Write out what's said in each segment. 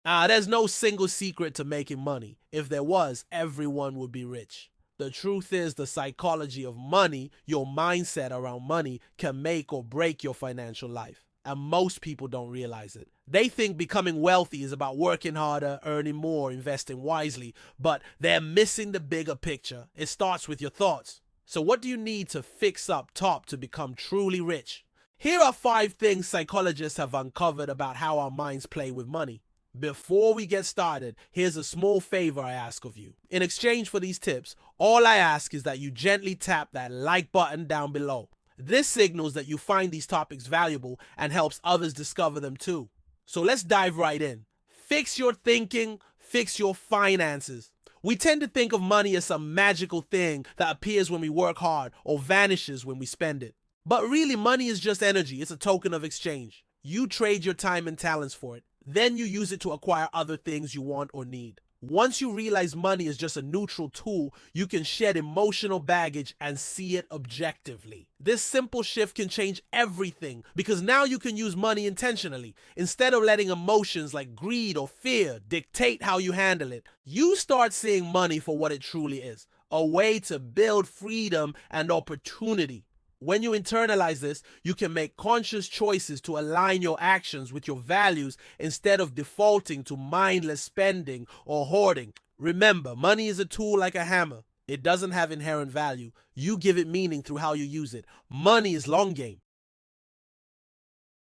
There's no single secret to making money. If there was, everyone would be rich. The truth is, the psychology of money, your mindset around money, can make or break your financial life. And most people don't realize it. They think becoming wealthy is about working harder, earning more, investing wisely, but they're missing the bigger picture. It starts with your thoughts. So, what do you need to fix up top to become truly rich? Here are 5 things psychologists have uncovered about how our minds play with money. Before we get started, here's a small favor I ask of you. In exchange for these tips, all I ask is that you gently tap that like button down below. This signals that you find these topics valuable and helps others discover them too. So let's dive right in. Fix your thinking, fix your finances. We tend to think of money as some magical thing that appears when we work hard or vanishes when we spend it. But really, money is just energy. It's a token of exchange. You trade your time and talents for it. Then you use it to acquire other things you want or need. Once you realize money is just a neutral tool, you can shed emotional baggage and see it objectively. This simple shift can change everything because now you can use money intentionally. Instead of letting emotions like greed or fear dictate how you handle it, you start seeing money for what it truly is, a way to build freedom and opportunity. When you internalize this, you can make conscious choices to align your actions with your values instead of defaulting to mindless spending or hoarding. Remember, money is a tool like a hammer. It doesn't have inherent value. You give it meaning through how you use it. Money is long game.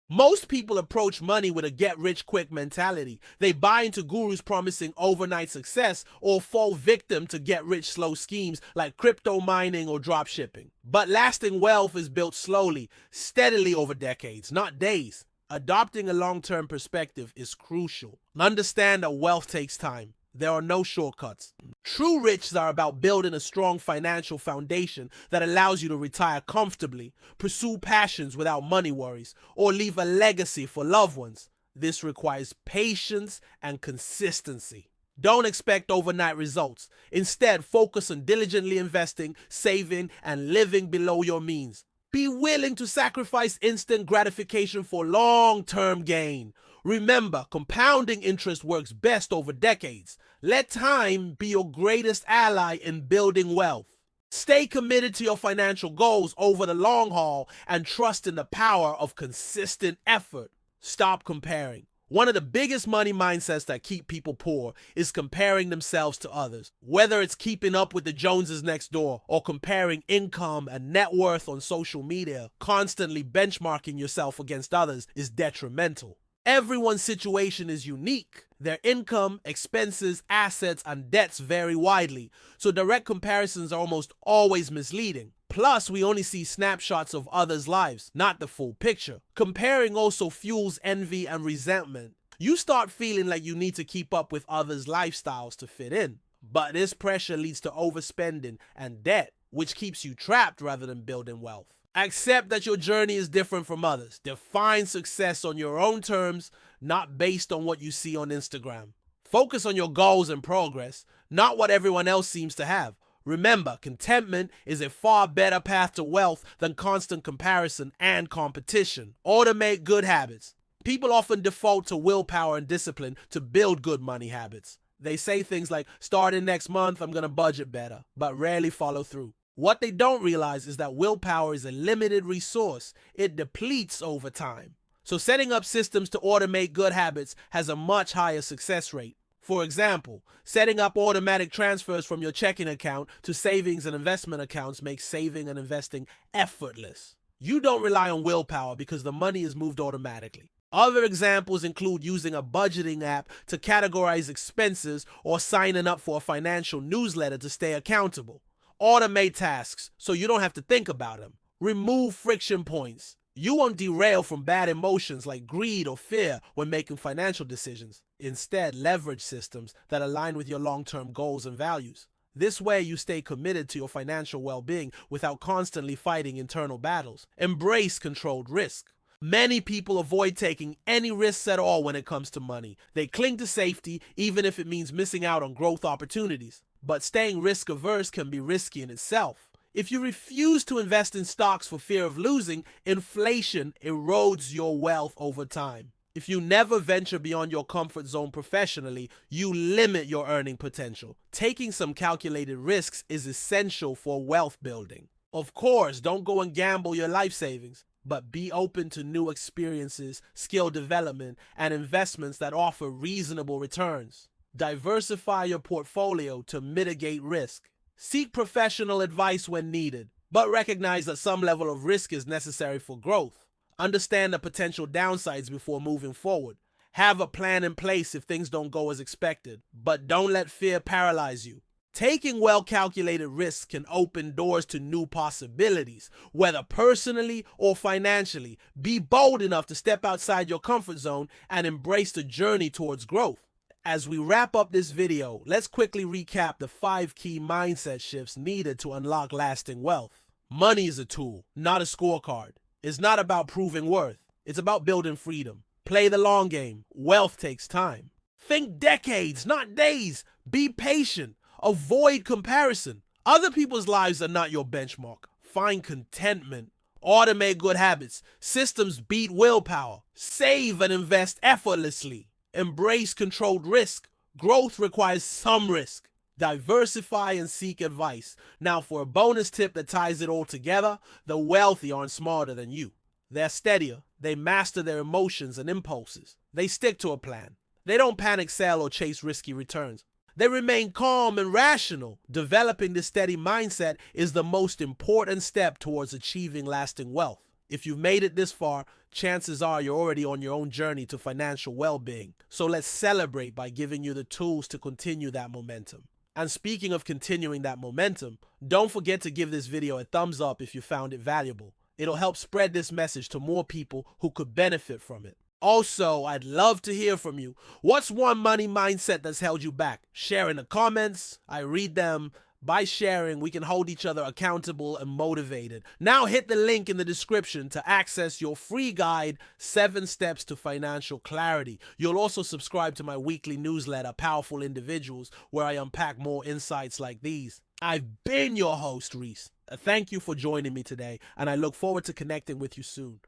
Most people approach money with a get-rich-quick mentality. They buy into gurus promising overnight success or fall victim to get-rich-slow schemes like crypto mining or drop shipping. But lasting wealth is built slowly, steadily over decades, not days. Adopting a long-term perspective is crucial. Understand that wealth takes time. There are no shortcuts. True riches are about building a strong financial foundation that allows you to retire comfortably, pursue passions without money worries, or leave a legacy for loved ones. This requires patience and consistency. Don't expect overnight results. Instead, focus on diligently investing, saving, and living below your means. Be willing to sacrifice instant gratification for long-term gain. Remember, compounding interest works best over decades. Let time be your greatest ally in building wealth. Stay committed to your financial goals over the long haul and trust in the power of consistent effort. Stop comparing. One of the biggest money mindsets that keep people poor is comparing themselves to others. Whether it's keeping up with the Joneses next door or comparing income and net worth on social media, constantly benchmarking yourself against others is detrimental. Everyone's situation is unique. Their income, expenses, assets, and debts vary widely, so direct comparisons are almost always misleading. Plus, we only see snapshots of others' lives, not the full picture. Comparing also fuels envy and resentment. You start feeling like you need to keep up with others' lifestyles to fit in. But this pressure leads to overspending and debt, which keeps you trapped rather than building wealth. Accept that your journey is different from others. Define success on your own terms, not based on what you see on Instagram. Focus on your goals and progress, not what everyone else seems to have. Remember, contentment is a far better path to wealth than constant comparison and competition. Automate good habits. People often default to willpower and discipline to build good money habits. They say things like, starting next month, I'm going to budget better, but rarely follow through. What they don't realize is that willpower is a limited resource. It depletes over time. So setting up systems to automate good habits has a much higher success rate. For example, setting up automatic transfers from your checking account to savings and investment accounts makes saving and investing effortless. You don't rely on willpower because the money is moved automatically. Other examples include using a budgeting app to categorize expenses or signing up for a financial newsletter to stay accountable. Automate tasks so you don't have to think about them. Remove friction points. You won't derail from bad emotions like greed or fear when making financial decisions. Instead, leverage systems that align with your long-term goals and values. This way, you stay committed to your financial well-being without constantly fighting internal battles. Embrace controlled risk. Many people avoid taking any risks at all when it comes to money. They cling to safety even if it means missing out on growth opportunities. But staying risk-averse can be risky in itself. If you refuse to invest in stocks for fear of losing, inflation erodes your wealth over time. If you never venture beyond your comfort zone professionally, you limit your earning potential. Taking some calculated risks is essential for wealth building. Of course, don't go and gamble your life savings, but be open to new experiences, skill development, and investments that offer reasonable returns. Diversify your portfolio to mitigate risk. Seek professional advice when needed, but recognize that some level of risk is necessary for growth. Understand the potential downsides before moving forward. Have a plan in place if things don't go as expected, but don't let fear paralyze you. Taking well-calculated risks can open doors to new possibilities, whether personally or financially. Be bold enough to step outside your comfort zone and embrace the journey towards growth. As we wrap up this video, let's quickly recap the 5 key mindset shifts needed to unlock lasting wealth. Money is a tool, not a scorecard. It's not about proving worth. It's about building freedom. Play the long game. Wealth takes time. Think decades, not days. Be patient. Avoid comparison. Other people's lives are not your benchmark. Find contentment. Automate good habits. Systems beat willpower. Save and invest effortlessly. Embrace controlled risk. Growth requires some risk. Diversify and seek advice. Now, for a bonus tip that ties it all together, the wealthy aren't smarter than you. They're steadier. They master their emotions and impulses. They stick to a plan. They don't panic sell or chase risky returns. They remain calm and rational. Developing this steady mindset is the most important step towards achieving lasting wealth. If you've made it this far, chances are you're already on your own journey to financial well-being. So let's celebrate by giving you the tools to continue that momentum. And speaking of continuing that momentum, don't forget to give this video a thumbs up if you found it valuable. It'll help spread this message to more people who could benefit from it. Also, I'd love to hear from you. What's one money mindset that's held you back? Share in the comments. I read them. By sharing, we can hold each other accountable and motivated. Now hit the link in the description to access your free guide, 7 Steps to Financial Clarity. You'll also subscribe to my weekly newsletter, Powerful Individuals, where I unpack more insights like these. I've been your host, Reese. Thank you for joining me today, and I look forward to connecting with you soon.